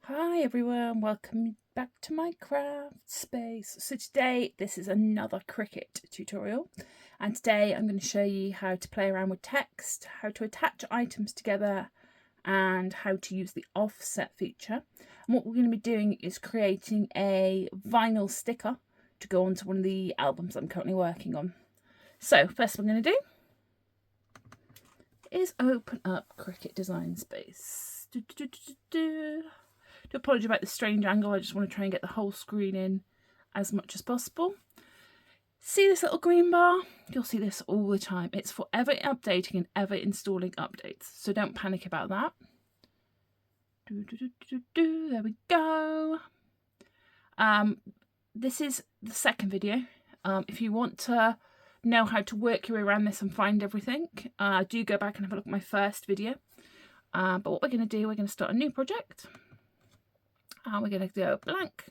Hi everyone, welcome back to my craft space. So today this is another Cricut tutorial, and today I'm going to show you how to play around with text, how to attach items together, and how to use the offset feature. And what we're going to be doing is creating a vinyl sticker to go onto one of the albums I'm currently working on. So first what I'm going to do is open up Cricut Design Space. Do apologise about the strange angle, I just want to try and get the whole screen in as much as possible. See this little green bar? You'll see this all the time. It's for ever updating and ever installing updates, so don't panic about that. There we go. This is the second video. If you want to know how to work your way around this and find everything, do go back and have a look at my first video. But what we're going to do, we're going to start a new project. And we're going to go blank,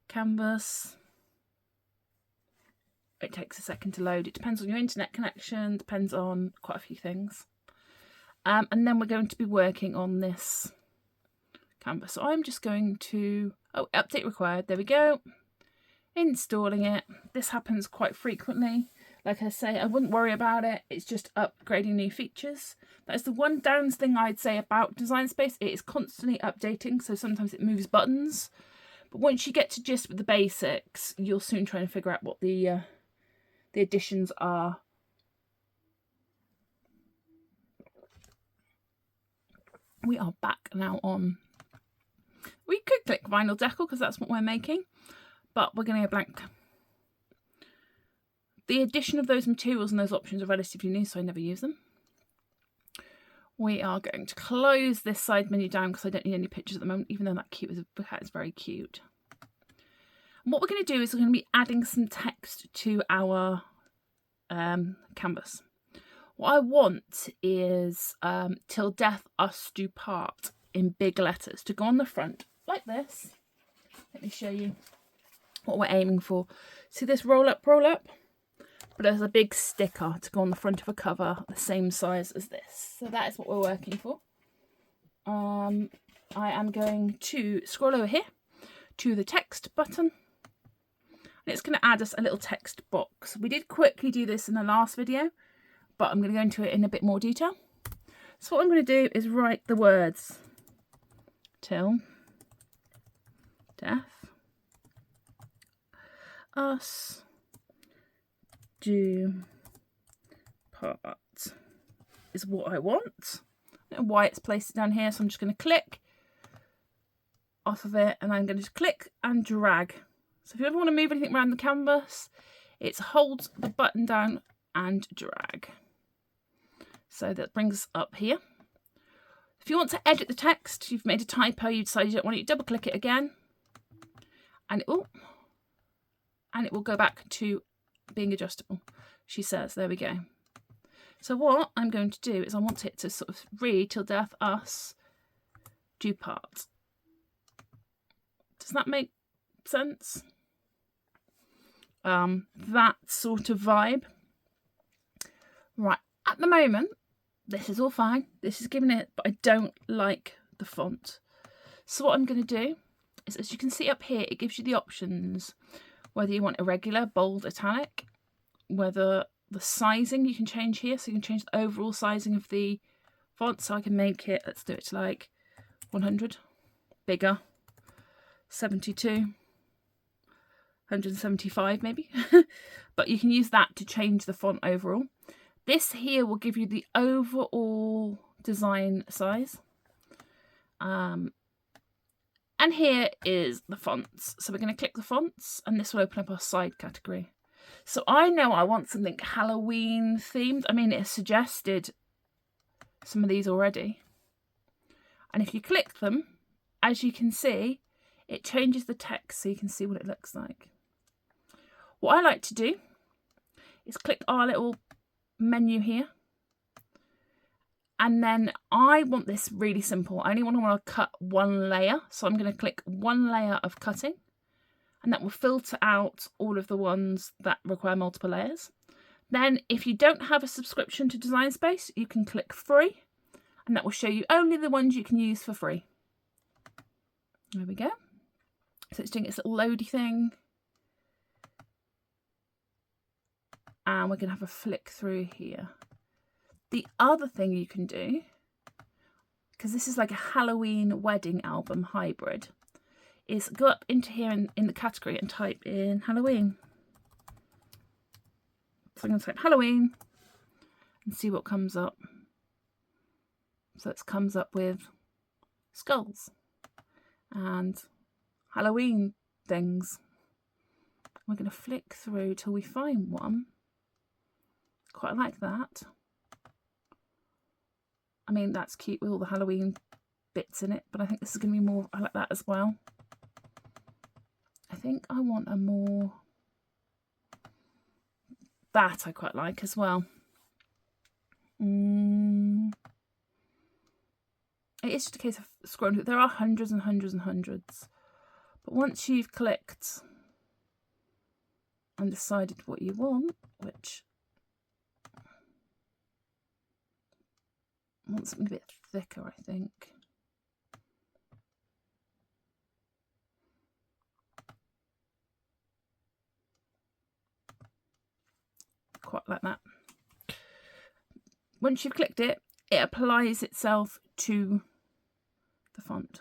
canvas. It takes a second to load. It depends on your internet connection, depends on quite a few things. And then we're going to be working on this canvas. So I'm just going to, update required, there we go. Installing it. This happens quite frequently. Like I say, I wouldn't worry about it. It's just upgrading new features. That is the one downs thing I'd say about Design Space. It is constantly updating, so sometimes it moves buttons. But once you get to gist with the basics, you'll soon try and figure out what the additions are. We are back now on. We could click vinyl decor because that's what we're making, but we're going to go blank. The addition of those materials and those options are relatively new, so I never use them. We are going to close this side menu down because I don't need any pictures at the moment, even though that cat is very cute. And what we're going to do is we're going to be adding some text to our canvas. What I want is "Till death us do part" in big letters to go on the front like this. Let me show you what we're aiming for. See this roll up, but there's a big sticker to go on the front of a cover the same size as this. So that is what we're working for. I am going to scroll over here to the text button, and it's going to add us a little text box. We did quickly do this in the last video, but I'm going to go into it in a bit more detail. So what I'm going to do is write the words "till death us do part" is what I want. I don't know why it's placed it down here, so I'm just going to click off of it, and I'm going to just click and drag. So if you ever want to move anything around the canvas, it's hold the button down and drag. So that brings us up here. If you want to edit the text, you've made a typo, you decide you don't want it, you double click it again, and it will go back to being adjustable, she says. There we go. So what I'm going to do is I want it to sort of read "Till death us do part." Does that make sense? That sort of vibe. Right, at the moment, this is all fine. This is giving it, but I don't like the font. So what I'm going to do is, as you can see up here, it gives you the options. Whether you want irregular, bold, italic, whether the sizing you can change here, so you can change the overall sizing of the font. So I can make it, let's do it to like 100, bigger, 72, 175 maybe. But you can use that to change the font overall. This here will give you the overall design size. And here is the fonts. So we're going to click the fonts, and this will open up our side category. So I know I want something Halloween themed. I mean, it has suggested some of these already. And if you click them, as you can see, it changes the text so you can see what it looks like. What I like to do is click our little menu here. And then I want this really simple. I only want to cut one layer. So I'm going to click one layer of cutting, and that will filter out all of the ones that require multiple layers. Then if you don't have a subscription to Design Space, you can click free, and that will show you only the ones you can use for free. There we go. So it's doing its little loady thing. And we're going to have a flick through here. The other thing you can do, because this is like a Halloween wedding album hybrid, is go up into here in the category and type in Halloween. So I'm going to type Halloween and see what comes up. So it comes up with skulls and Halloween things. We're going to flick through till we find one. Quite like that. I mean, that's cute with all the Halloween bits in it, but I think this is going to be more, I like that as well. I think I want a more, that I quite like as well. It is just a case of scrolling through. There are hundreds and hundreds and hundreds. But once you've clicked and decided what you want, which I want something a bit thicker, I think. Quite like that. Once you've clicked it, it applies itself to the font.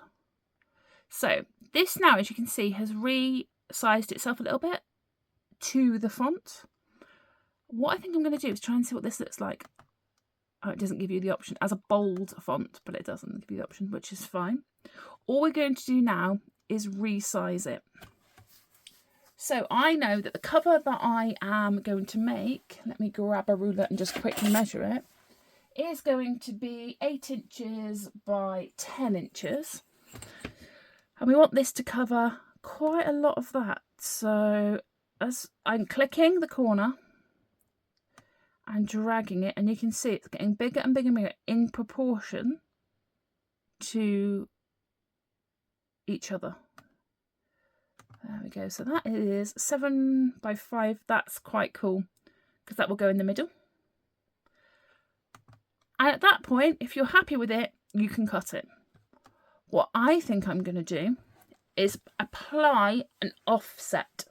So this now, as you can see, has resized itself a little bit to the font. What I think I'm going to do is try and see what this looks like. Oh, it doesn't give you the option as a bold font, but it doesn't give you the option, which is fine. All we're going to do now is resize it. So I know that the cover that I am going to make, let me grab a ruler and just quickly measure it, is going to be 8 inches by 10 inches. And we want this to cover quite a lot of that. So as I'm clicking the corner and dragging it, and you can see it's getting bigger and bigger and bigger in proportion to each other. There we go. So that is 7 by 5. That's quite cool because that will go in the middle. And at that point, if you're happy with it, you can cut it. What I think I'm going to do is apply an offset.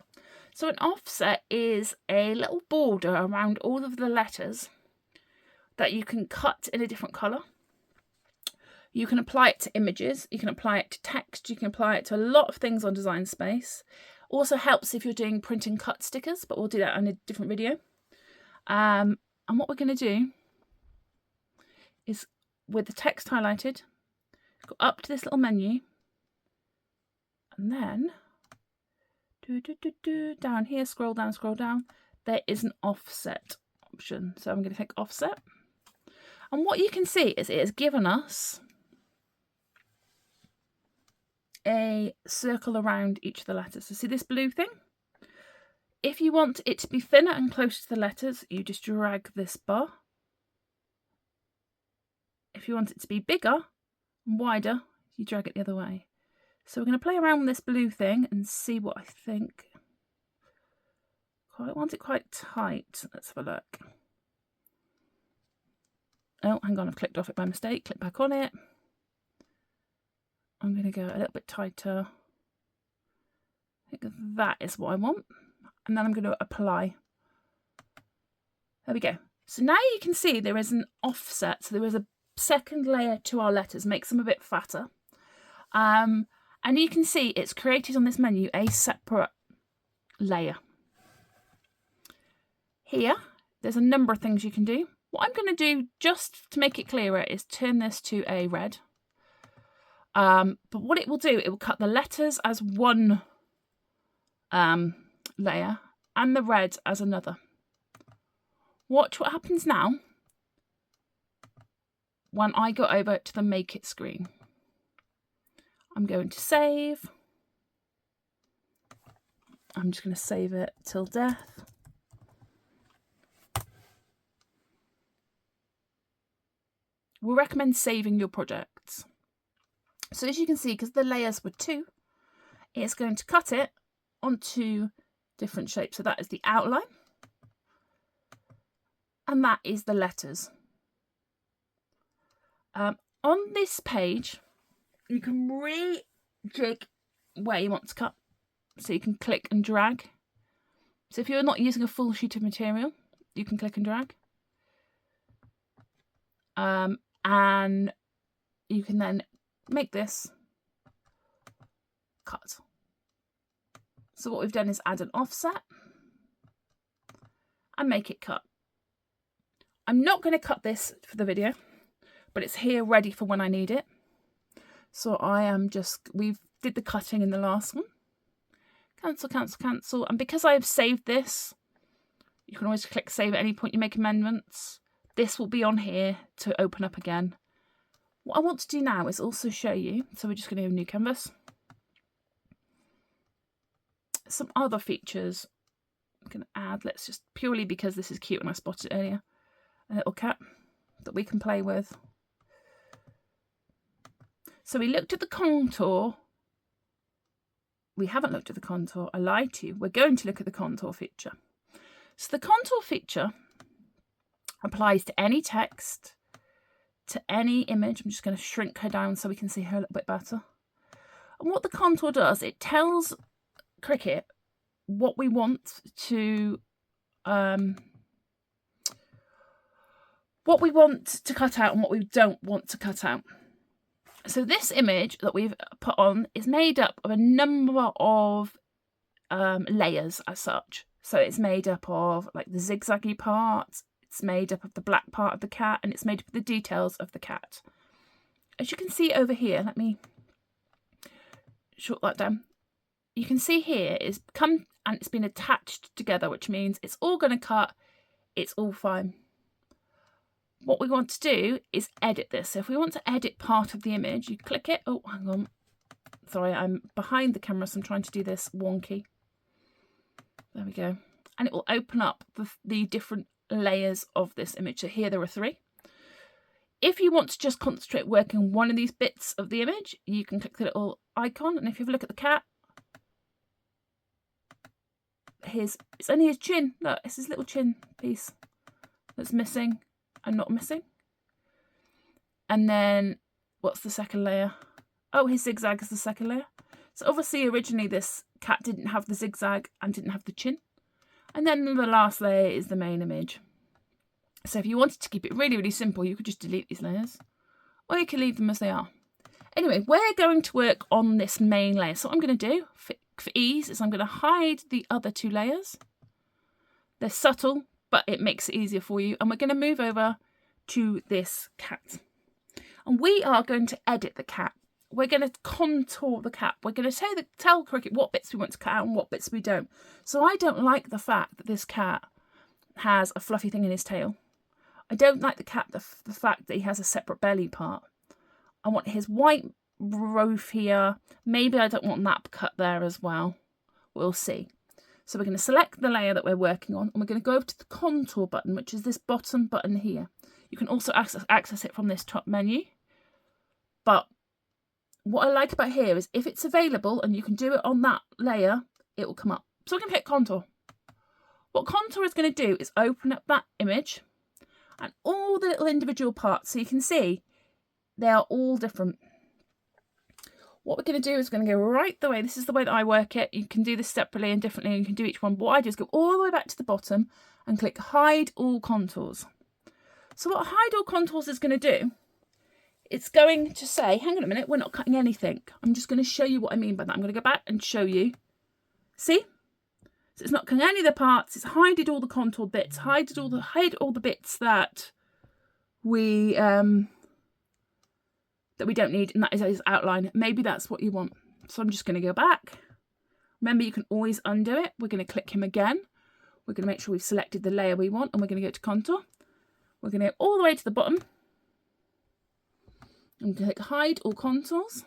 So an offset is a little border around all of the letters that you can cut in a different colour. You can apply it to images, you can apply it to text, you can apply it to a lot of things on Design Space. Also helps if you're doing print and cut stickers, but we'll do that in a different video. And what we're going to do is, with the text highlighted, go up to this little menu, and then down here, scroll down, there is an offset option. So I'm going to click offset. And what you can see is it has given us a circle around each of the letters. So see this blue thing? If you want it to be thinner and closer to the letters, you just drag this bar. If you want it to be bigger and wider, you drag it the other way. So we're going to play around with this blue thing and see what I think. I want it quite tight. Let's have a look. Oh, hang on, I've clicked off it by mistake. Click back on it. I'm going to go a little bit tighter. I think that is what I want. And then I'm going to apply. There we go. So now you can see there is an offset. So there is a second layer to our letters, makes them a bit fatter. And you can see it's created on this menu a separate layer. Here, there's a number of things you can do. What I'm going to do, just to make it clearer, is turn this to a red. But what it will do, it will cut the letters as one layer and the red as another. Watch what happens now when I go over to the Make It screen. I'm going to save. I'm just going to save it till death. We'll recommend saving your projects. So as you can see, because the layers were 2, it's going to cut it onto different shapes. So that is the outline. And that is the letters. On this page, you can rejig where you want to cut. So you can click and drag. So if you're not using a full sheet of material, you can click and drag. And you can then make this cut. So what we've done is add an offset and make it cut. I'm not going to cut this for the video, but it's here ready for when I need it. So we did the cutting in the last one. Cancel, cancel, cancel. And because I have saved this, you can always click save at any point you make amendments. This will be on here to open up again. What I want to do now is also show you, so we're just going to do a new canvas, some other features I'm going to add. Let's just, purely because this is cute and I spotted it earlier, a little cat that we can play with. So we looked at the contour. We haven't looked at the contour. I lied to you. We're going to look at the contour feature. So the contour feature applies to any text, to any image. I'm just going to shrink her down so we can see her a little bit better. And what the contour does, it tells Cricut what we want to cut out and what we don't want to cut out. So this image that we've put on is made up of a number of layers as such. So it's made up of like the zigzaggy part, it's made up of the black part of the cat, and it's made up of the details of the cat. As you can see over here, let me short that down. You can see here it's come and it's been attached together, which means it's all going to cut, it's all fine. What we want to do is edit this. So if we want to edit part of the image, you click it. Oh, hang on. Sorry, I'm behind the camera, so I'm trying to do this wonky. There we go. And it will open up the different layers of this image. So here there are 3. If you want to just concentrate working on one of these bits of the image, you can click the little icon. And if you have a look at the cat, it's only his chin. Look, it's his little chin piece that's missing and not missing. And then what's the second layer? Oh, his zigzag is the second layer. So obviously originally this cat didn't have the zigzag and didn't have the chin. And then the last layer is the main image. So if you wanted to keep it really, really simple, you could just delete these layers, or you can leave them as they are. Anyway, we're going to work on this main layer. So what I'm going to do for ease is I'm going to hide the other 2 layers. They're subtle, but it makes it easier for you. And we're going to move over to this cat. And we are going to edit the cat. We're going to contour the cat. We're going to tell Cricut what bits we want to cut out and what bits we don't. So I don't like the fact that this cat has a fluffy thing in his tail. I don't like the fact that he has a separate belly part. I want his white roof here. Maybe I don't want that cut there as well. We'll see. So we're going to select the layer that we're working on, and we're going to go over to the contour button, which is this bottom button here. You can also access it from this top menu. But what I like about here is if it's available and you can do it on that layer, it will come up. So we're going to pick contour. What contour is going to do is open up that image and all the little individual parts. So you can see they are all different. What we're going to do is going to go right the way. This is the way that I work it. You can do this separately and differently, and you can do each one. But what I do is go all the way back to the bottom and click hide all contours. So what hide all contours is going to do, it's going to say, hang on a minute, we're not cutting anything. I'm just going to show you what I mean by that. I'm going to go back and show you. See? So it's not cutting any of the parts. It's hided all the contour bits, hide all the bits that we don't need, and that is his outline. Maybe that's what you want. So I'm just going to go back. Remember, you can always undo it. We're going to click him again. We're going to make sure we've selected the layer we want, and we're going to go to contour. We're going to go all the way to the bottom. I'm going to click hide all contours.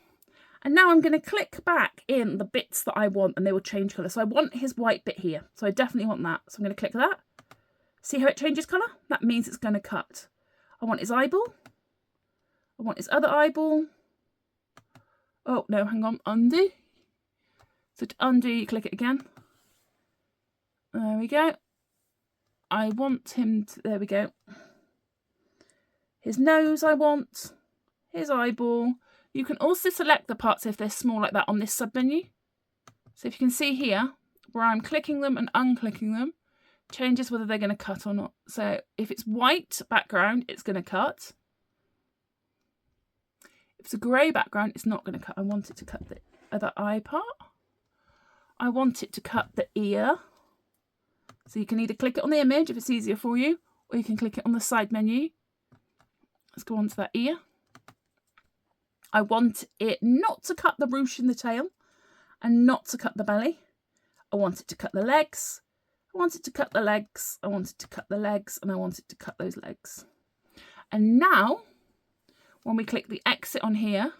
And now I'm going to click back in the bits that I want, and they will change colour. So I want his white bit here. So I definitely want that. So I'm going to click that. See how it changes colour? That means it's going to cut. I want his eyeball. I want his other eyeball. Oh, no, hang on. Undo. So to undo, you click it again. There we go. I want him to... There we go. His nose I want. His eyeball. You can also select the parts if they're small like that on this sub-menu. So if you can see here, where I'm clicking them and unclicking them, changes whether they're going to cut or not. So if it's white background, it's going to cut. If it's a grey background, it's not going to cut. I want it to cut the other eye part. I want it to cut the ear. So you can either click it on the image if it's easier for you, or you can click it on the side menu. Let's go on to that ear. I want it not to cut the ruche in the tail and not to cut the belly. I want it to cut the legs. I want it to cut the legs. I want it to cut the legs, and I want it to cut those legs. And now, when we click the exit on here,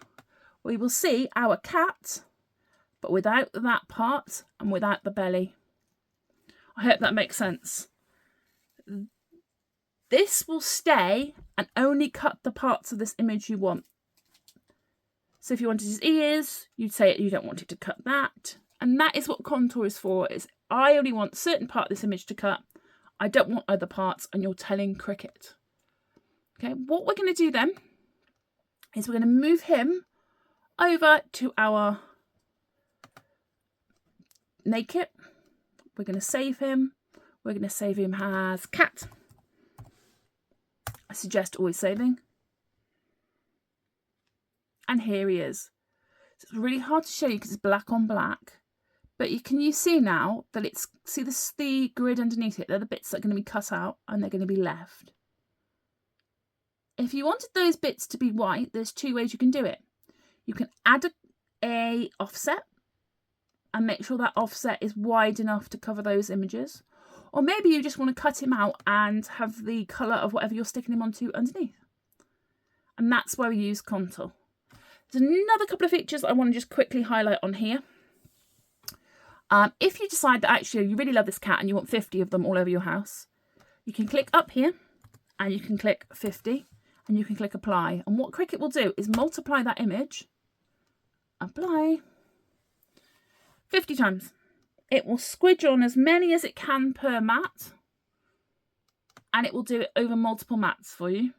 we will see our cat, but without that part and without the belly. I hope that makes sense. This will stay and only cut the parts of this image you want. So if you wanted his ears, you'd say you don't want it to cut that. And that is what Contor is for. Is I only want a certain part of this image to cut. I don't want other parts, and you're telling Cricut. Okay, what we're going to do then is we're going to move him over to our Make It. We're going to save him. We're going to save him as cat. I suggest always saving. And here he is. So it's really hard to show you because it's black on black. But you see now that it's, see this, the grid underneath it? They're the bits that are going to be cut out and they're going to be left. If you wanted those bits to be white, there's two ways you can do it. You can add a offset and make sure that offset is wide enough to cover those images. Or maybe you just want to cut him out and have the colour of whatever you're sticking him onto underneath. And that's where we use Contor. There's another couple of features I want to just quickly highlight on here. If you decide that actually you really love this cat and you want 50 of them all over your house, you can click up here and you can click 50 and you can click apply. And what Cricut will do is multiply that image, apply, 50 times. It will squidge on as many as it can per mat, and it will do it over multiple mats for you.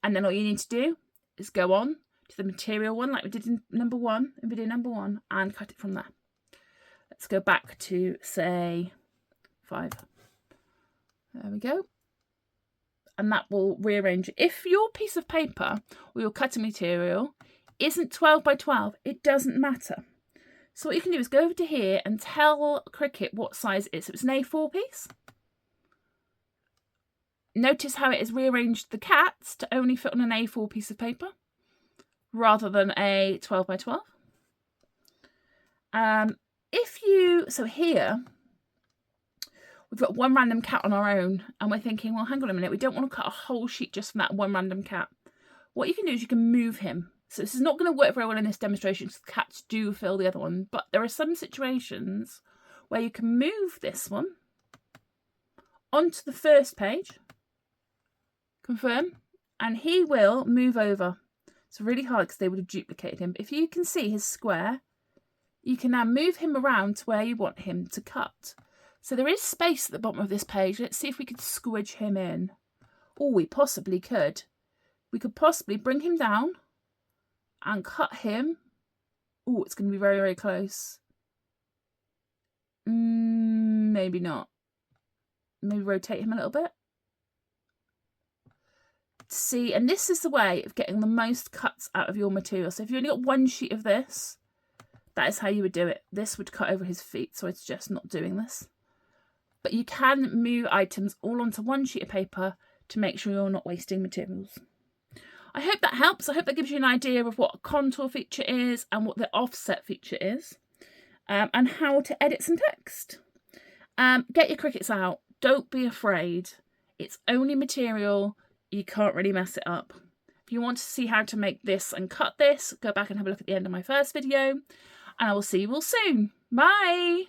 And then all you need to do is go on to the material one like we did in video number one, and cut it from there. Let's go back to, say, 5. There we go. And that will rearrange it. If your piece of paper or your cutting material isn't 12 by 12, it doesn't matter. So what you can do is go over to here and tell Cricut what size it is. So it's an A4 piece. Notice how it has rearranged the cats to only fit on an A4 piece of paper rather than a 12 by 12. So here, we've got one random cat on our own, and we're thinking, well, hang on a minute, we don't want to cut a whole sheet just from that one random cat. What you can do is you can move him. So this is not going to work very well in this demonstration because cats do fill the other one, but there are some situations where you can move this one onto the first page, confirm, and he will move over. It's really hard because they would have duplicated him. But if you can see his square, you can now move him around to where you want him to cut. So there is space at the bottom of this page. Let's see if we could squidge him in. Oh, we possibly could. We could possibly bring him down and cut him. Oh, it's going to be very, very close. Maybe not. Maybe rotate him a little bit. See, and this is the way of getting the most cuts out of your material. So if you only got one sheet of this, that is how you would do it. This would cut over his feet, so it's just not doing this. But you can move items all onto one sheet of paper to make sure you're not wasting materials. I hope that helps. I hope that gives you an idea of what a contour feature is and what the offset feature is, and how to edit some text. Get your Cricuts out. Don't be afraid. It's only material. You can't really mess it up. If you want to see how to make this and cut this, go back and have a look at the end of my first video, and I will see you all soon. Bye!